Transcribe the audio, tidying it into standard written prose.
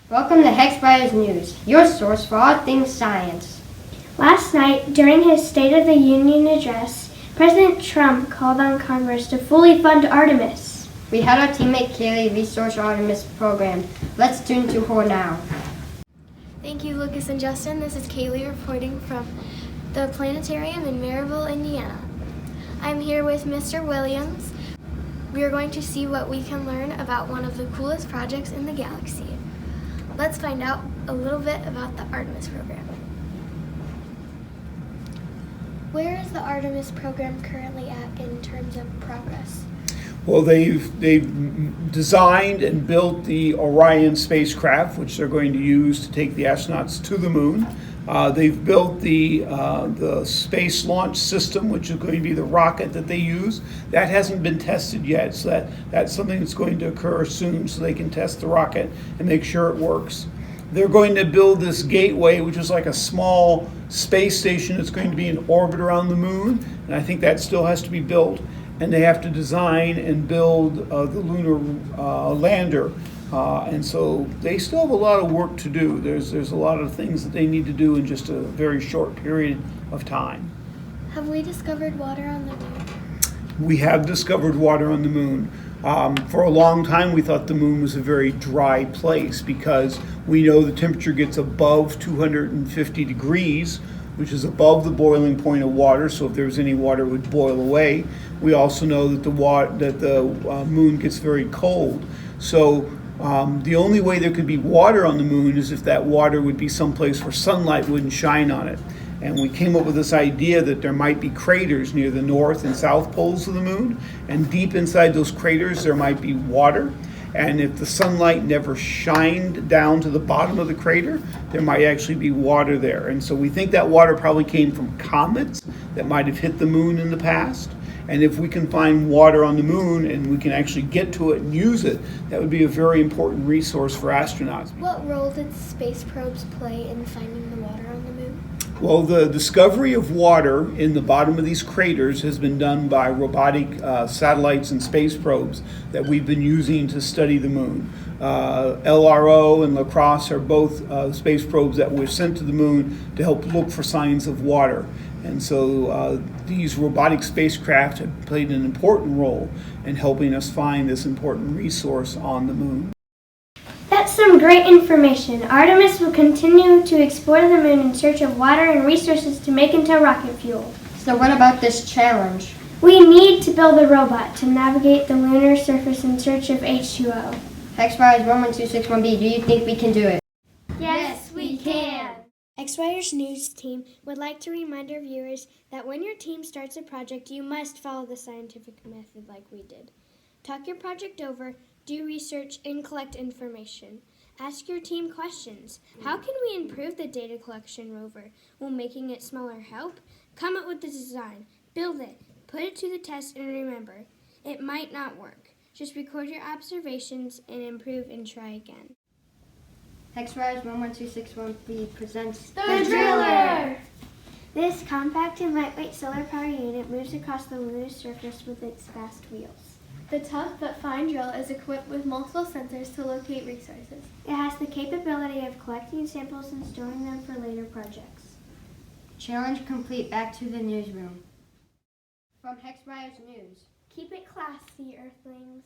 Welcome to Hexwirez News, your source for all things science. Last night, during his State of the Union address, President Trump called on Congress to fully fund Artemis. We had our teammate Kaylee research Artemis program. Let's tune to her now. Thank you, Lucas and Justin. This is Kaylee reporting from the planetarium in Maryville, Indiana. I'm here with Mr. Williams. We are going to see what we can learn about one of the coolest projects in the galaxy. Let's find out a little bit about the Artemis program. Where is the Artemis program currently at in terms of progress? Well, they've designed and built the Orion spacecraft, which they're going to use to take the astronauts to the moon. They've built the space launch system, which is going to be the rocket that they use. That hasn't been tested yet, so that's something that's going to occur soon, so they can test the rocket and make sure it works. They're going to build this gateway, which is like a small space station that's going to be in orbit around the moon, and I think that still has to be built. And they have to design and build the lunar lander. And so they still have a lot of work to do. There's a lot of things that they need to do in just a very short period of time. Have we discovered water on the moon? We have discovered water on the moon. For a long time, we thought the moon was a very dry place because we know the temperature gets above 250 degrees, which is above the boiling point of water, so if there was any water, it would boil away. We also know that the moon gets very cold. So the only way there could be water on the moon is if that water would be someplace where sunlight wouldn't shine on it. And we came up with this idea that there might be craters near the north and south poles of the moon, and deep inside those craters there might be water. And if the sunlight never shined down to the bottom of the crater, there might actually be water there. And so we think that water probably came from comets that might have hit the moon in the past. And if we can find water on the moon and we can actually get to it and use it, that would be a very important resource for astronauts. What role did space probes play in finding the water on the moon? Well, the discovery of water in the bottom of these craters has been done by robotic satellites and space probes that we've been using to study the moon. LRO and LaCrosse are both space probes that were sent to the moon to help look for signs of water. And so these robotic spacecraft have played an important role in helping us find this important resource on the moon. That's some great information. Artemis will continue to explore the moon in search of water and resources to make into rocket fuel. So what about this challenge? We need to build a robot to navigate the lunar surface in search of H2O. Hexwirez 11261B, do you think we can do it? Yes, we can. Hexwirez News team would like to remind our viewers that when your team starts a project, you must follow the scientific method like we did. Talk your project over, do research, and collect information. Ask your team questions. How can we improve the data collection rover? Will making it smaller help? Come up with the design, build it, put it to the test, and remember, it might not work. Just record your observations and improve and try again. Hexwirez 11261B presents The Driller! This compact and lightweight solar power unit moves across the lunar surface with its fast wheels. The tough but fine drill is equipped with multiple sensors to locate resources. It has the capability of collecting samples and storing them for later projects. Challenge complete, back to the newsroom. From Hexwirez News. Keep it classy, Earthlings.